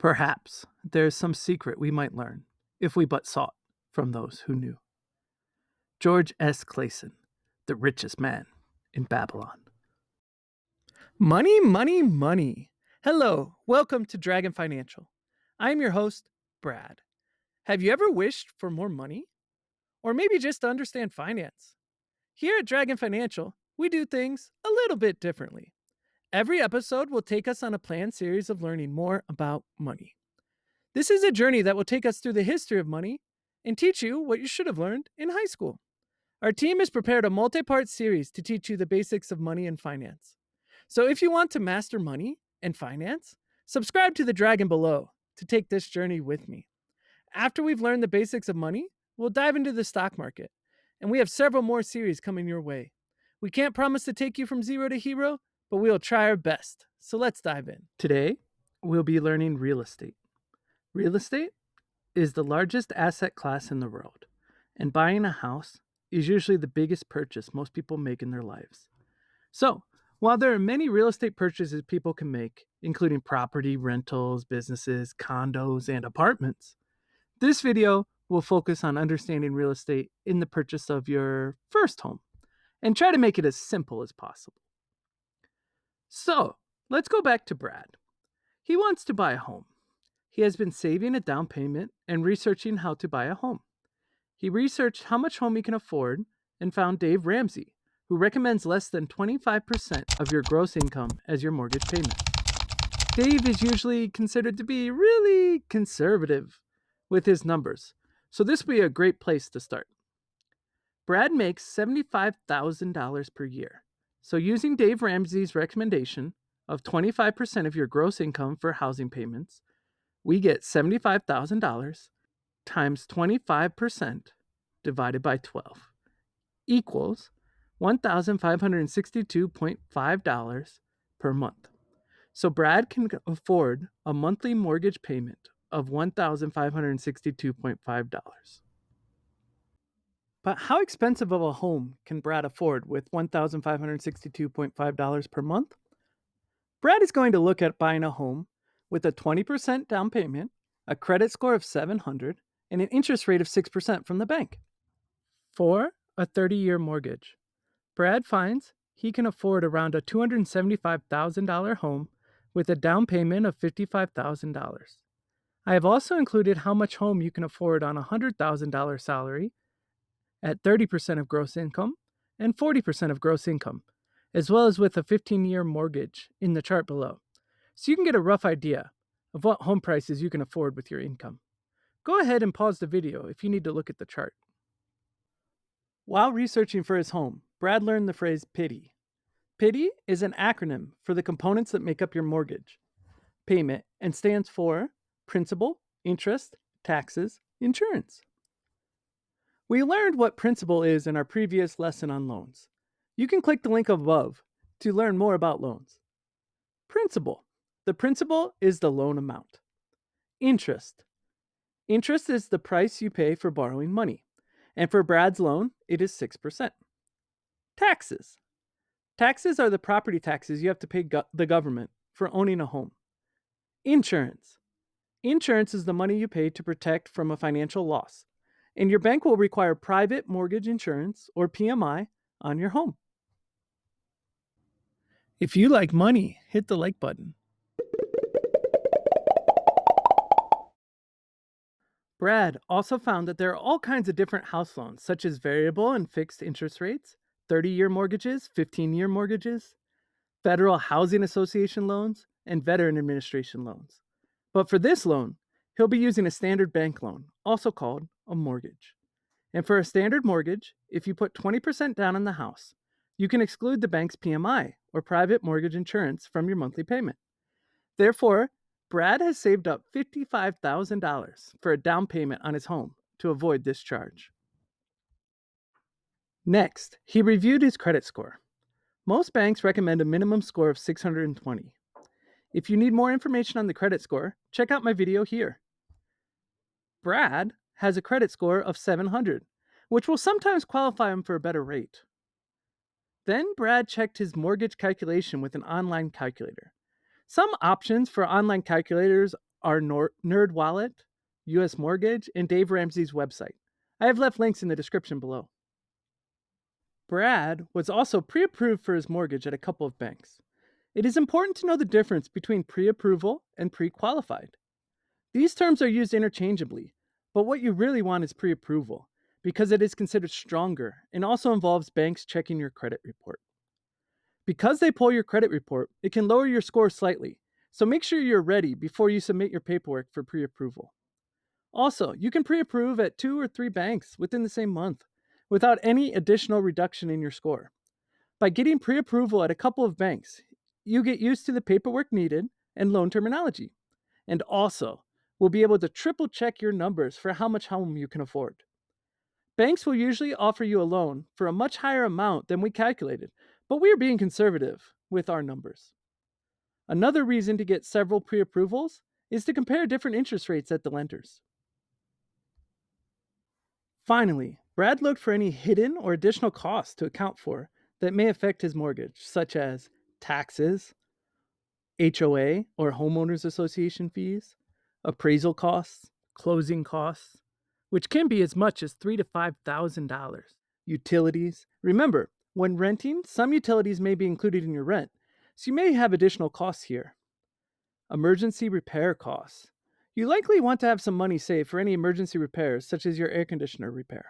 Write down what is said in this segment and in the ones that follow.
Perhaps there is some secret we might learn if we but sought from those who knew. George S. Clayson, the richest man in Babylon. Money, money, money. Hello, welcome to Dragon Financial. I'm your host, Brad. Have you ever wished for more money? Or maybe just to understand finance? Here at Dragon Financial, we do things a little bit differently. Every episode will take us on a planned series of learning more about money. This is a journey that will take us through the history of money and teach you what you should have learned in high school. Our team has prepared a multi-part series to teach you the basics of money and finance. So if you want to master money and finance, subscribe to the Dragon below to take this journey with me. After we've learned the basics of money, we'll dive into the stock market, and we have several more series coming your way. We can't promise to take you from zero to hero, but we'll try our best. So let's dive in. Today, we'll be learning real estate. Real estate is the largest asset class in the world, and buying a house is usually the biggest purchase most people make in their lives. So, while there are many real estate purchases people can make, including property, rentals, businesses, condos, and apartments, this video will focus on understanding real estate in the purchase of your first home and try to make it as simple as possible. So, let's go back to Brad. He wants to buy a home. He has been saving a down payment and researching how to buy a home. He researched how much home he can afford and found Dave Ramsey, who recommends less than 25% of your gross income as your mortgage payment. Dave is usually considered to be really conservative with his numbers, so this would be a great place to start. Brad makes $75,000 per year, so using Dave Ramsey's recommendation of 25% of your gross income for housing payments, we get $75,000 times 25% divided by 12 equals $1,562.5 per month. So Brad can afford a monthly mortgage payment of $1,562.5. But how expensive of a home can Brad afford with $1,562.5 per month? Brad is going to look at buying a home with a 20% down payment, a credit score of 700, and an interest rate of 6% from the bank. For a 30-year mortgage, Brad finds he can afford around a $275,000 home with a down payment of $55,000. I have also included how much home you can afford on a $100,000 salary at 30% of gross income and 40% of gross income, as well as with a 15-year mortgage in the chart below, so you can get a rough idea of what home prices you can afford with your income. Go ahead and pause the video if you need to look at the chart. While researching for his home, Brad learned the phrase PITI. PITI is an acronym for the components that make up your mortgage payment and stands for principal, interest, taxes, insurance. We learned what principal is in our previous lesson on loans. You can click the link above to learn more about loans. Principal. The principal is the loan amount. Interest. Interest is the price you pay for borrowing money. And for Brad's loan, it is 6%. Taxes. Taxes are the property taxes you have to pay the government for owning a home. Insurance. Insurance is the money you pay to protect from a financial loss. And your bank will require private mortgage insurance, or PMI, on your home. If you like money, hit the like button. Brad also found that there are all kinds of different house loans, such as variable and fixed interest rates, 30-year mortgages, 15-year mortgages, Federal Housing Association loans, and Veteran Administration loans. But for this loan, he'll be using a standard bank loan, also called a mortgage. And for a standard mortgage, if you put 20% down on the house, you can exclude the bank's PMI, or private mortgage insurance, from your monthly payment. Therefore, Brad has saved up $55,000 for a down payment on his home to avoid this charge. Next, he reviewed his credit score. Most banks recommend a minimum score of 620. If you need more information on the credit score, check out my video here. Brad has a credit score of 700, which will sometimes qualify him for a better rate. Then Brad checked his mortgage calculation with an online calculator. Some options for online calculators our Nerd Wallet, US Mortgage, and Dave Ramsey's website. I have left links in the description below. Brad was also pre-approved for his mortgage at a couple of banks. It is important to know the difference between pre-approval and pre-qualified. These terms are used interchangeably, but what you really want is pre-approval because it is considered stronger and also involves banks checking your credit report. Because they pull your credit report, it can lower your score slightly, so make sure you're ready before you submit your paperwork for pre-approval. Also, you can pre-approve at 2 or 3 banks within the same month without any additional reduction in your score. By getting pre-approval at a couple of banks, you get used to the paperwork needed and loan terminology, and also will be able to triple check your numbers for how much home you can afford. Banks will usually offer you a loan for a much higher amount than we calculated, but we are being conservative with our numbers. Another reason to get several pre-approvals is to compare different interest rates at the lenders. Finally, Brad looked for any hidden or additional costs to account for that may affect his mortgage, such as taxes, HOA or homeowners association fees, appraisal costs, closing costs, which can be as much as $3,000 to $5,000. Utilities. Remember, when renting, some utilities may be included in your rent, so you may have additional costs here. Emergency repair costs. You likely want to have some money saved for any emergency repairs, such as your air conditioner repair.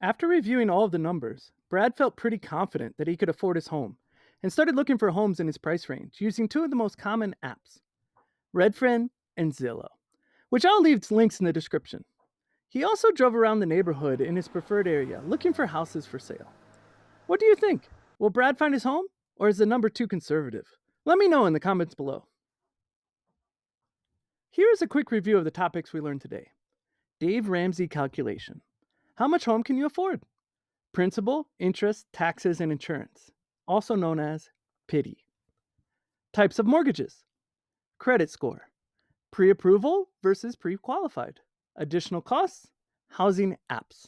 After reviewing all of the numbers, Brad felt pretty confident that he could afford his home and started looking for homes in his price range using 2 of the most common apps, Redfin and Zillow, which I'll leave links in the description. He also drove around the neighborhood in his preferred area looking for houses for sale. What do you think? Will Brad find his home, or is the number too conservative? Let me know in the comments below. Here is a quick review of the topics we learned today. Dave Ramsey calculation. How much home can you afford? Principal, interest, taxes, and insurance, also known as PITI. Types of mortgages. Credit score. Pre-approval versus pre-qualified. Additional costs. Housing apps.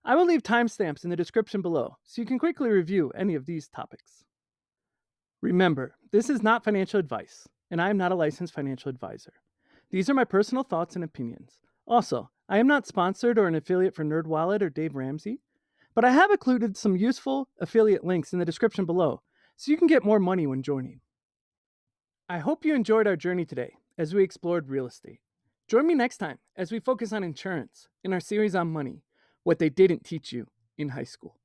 I will leave timestamps in the description below so you can quickly review any of these topics. Remember, this is not financial advice, and I am not a licensed financial advisor. These are my personal thoughts and opinions. Also, I am not sponsored or an affiliate for NerdWallet or Dave Ramsey, but I have included some useful affiliate links in the description below so you can get more money when joining. I hope you enjoyed our journey today as we explored real estate. Join me next time as we focus on insurance in our series on money, what they didn't teach you in high school.